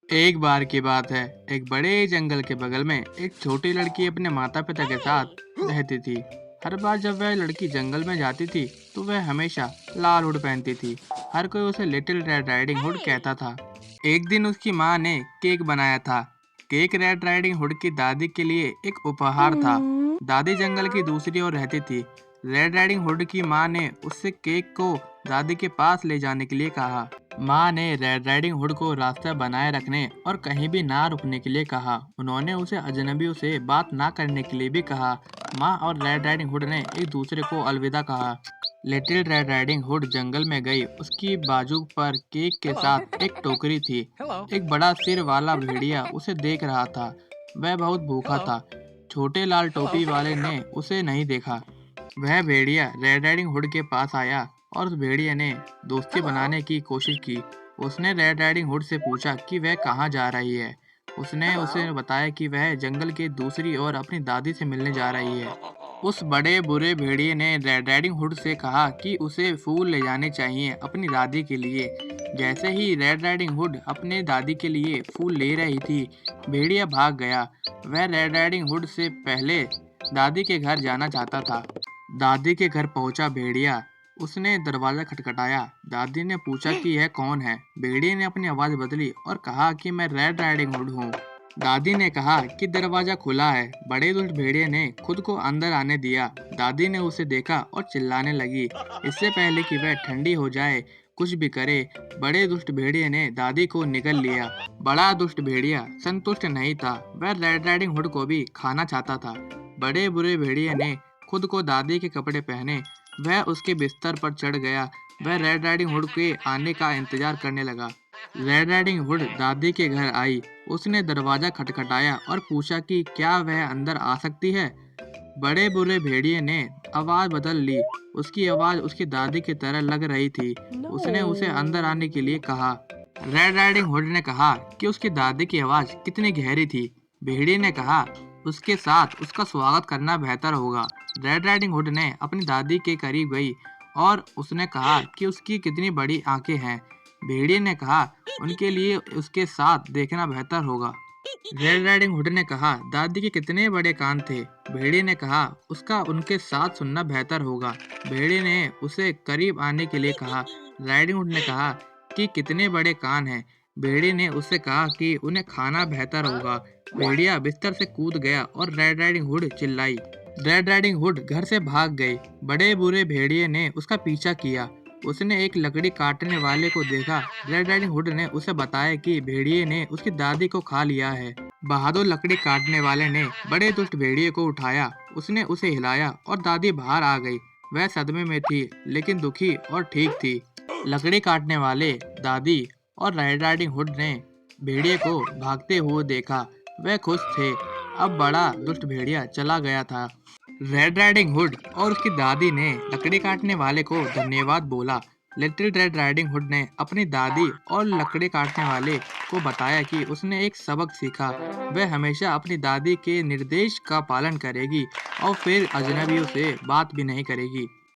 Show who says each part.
Speaker 1: एक बार की बात है। एक बड़े जंगल के बगल में एक छोटी लड़की अपने माता पिता के साथ रहती थी। हर बार जब वह लड़की जंगल में जाती थी तो वह हमेशा लाल हुड पहनती थी। हर कोई उसे लिटिल रेड राइडिंग हुड कहता था। एक दिन उसकी माँ ने केक बनाया था। केक रेड राइडिंग हुड की दादी के लिए एक उपहार था। दादी जंगल की दूसरी ओर रहती थी। रेड राइडिंग हुड की माँ ने उससे केक को दादी के पास ले जाने के लिए कहा। माँ ने रेड राइडिंग हुड को रास्ता बनाए रखने और कहीं भी ना रुकने के लिए कहा। उन्होंने उसे अजनबियों से बात ना करने के लिए भी कहा। माँ और रेड राइडिंग हुड ने एक दूसरे को अलविदा कहा। लिटिल रेड राइडिंग हुड जंगल में गई। उसकी बाजू पर केक के साथ एक टोकरी थी। एक बड़ा सिर वाला भेड़िया उसे देख रहा था। वह बहुत भूखा था। छोटे लाल टोपी वाले ने उसे नहीं देखा। वह भेड़िया रेड राइडिंग हुड के पास आया और उस भेड़िए ने दोस्ती बनाने की कोशिश की। उसने रेड राइडिंग हुड से पूछा कि वह कहाँ जा रही है। उसने उसे बताया कि वह जंगल के दूसरी ओर अपनी दादी से मिलने जा रही है। उस बड़े बुरे भेड़िए ने रेड राइडिंग हुड से कहा कि उसे फूल ले जाने चाहिए अपनी दादी के लिए। जैसे ही रेड राइडिंग हुड अपने दादी के लिए फूल ले रही थी, भेड़िया भाग गया। वह रेड राइडिंग हुड से पहले दादी के घर जाना चाहता था। दादी के घर पहुंचा भेड़िया। उसने दरवाजा खटखटाया। दादी ने पूछा कि यह कौन है। भेड़िए ने अपनी आवाज बदली और कहा कि मैं रेड राइडिंग हुड हूँ। दादी ने कहा कि दरवाजा खुला है। बड़े दुष्ट भेड़िए ने खुद को अंदर आने दिया। दादी ने उसे देखा और चिल्लाने लगी। इससे पहले कि वह ठंडी हो जाए, कुछ भी करे, बड़े दुष्ट भेड़िए ने दादी को निगल लिया। बड़ा दुष्ट भेड़िया संतुष्ट नहीं था। वह रेड राइडिंग हुड को भी खाना चाहता था। बड़े बुरे भेड़िए ने खुद को दादी के कपड़े पहने। वह उसके बिस्तर पर चढ़ गया। वह रेड राइडिंग हुड के आने का इंतजार करने लगा। रेड राइडिंग हुड दादी के घर आई। उसने दरवाजा खटखटाया और पूछा कि क्या वह अंदर आ सकती है। बड़े बुरे भेड़िए ने आवाज बदल ली। उसकी आवाज उसकी दादी की तरह लग रही थी। उसने उसे अंदर आने के लिए कहा। रेड राइडिंग हुड ने कहा कि उसकी दादी की आवाज कितनी गहरी थी। भेड़िए ने कहा उसके साथ उसका स्वागत करना बेहतर होगा। रेड राइडिंग हुड ने अपनी दादी के करीब गई और उसने कहा कि उसकी कितनी बड़ी आंखें हैं। भेड़िए ने कहा उनके लिए उसके साथ देखना बेहतर होगा। रेड राइडिंग हुड ने कहा दादी के कितने बड़े कान थे। भेड़िए ने कहा उसका उनके साथ सुनना बेहतर होगा। भेड़िए ने उसे करीब आने के लिए कहा। राइडिंग हुड ने कहा कि कितने बड़े कान हैं। भेड़िए ने उससे कहा कि उन्हें खाना बेहतर होगा। भेड़िया बिस्तर से कूद गया और रेड राइडिंग हुड चिल्लाई। रेड राइडिंग हुड घर से भाग गई। बड़े बुरे भेड़िए ने उसका पीछा किया। उसने एक लकड़ी काटने वाले को देखा। रेड राइडिंग हुड ने उसे बताया कि भेड़िए ने उसकी दादी को खा लिया है। बहादुर लकड़ी काटने वाले ने बड़े दुष्ट भेड़िए को उठाया। उसने उसे हिलाया और दादी बाहर आ गई। वह सदमे में थी लेकिन दुखी और ठीक थी। लकड़ी काटने वाले, दादी और रेड राइडिंग हुड ने भेड़िए को भागते हुए देखा। वह खुश थे। अब बड़ा दुष्ट भेड़िया चला गया था। रेड राइडिंग हुड और उसकी दादी ने लकड़ी काटने वाले को धन्यवाद बोला। लिटिल रेड राइडिंग हुड ने अपनी दादी और लकड़ी काटने वाले को बताया कि उसने एक सबक सीखा। वह हमेशा अपनी दादी के निर्देश का पालन करेगी और फिर अजनबियों से बात भी नहीं करेगी।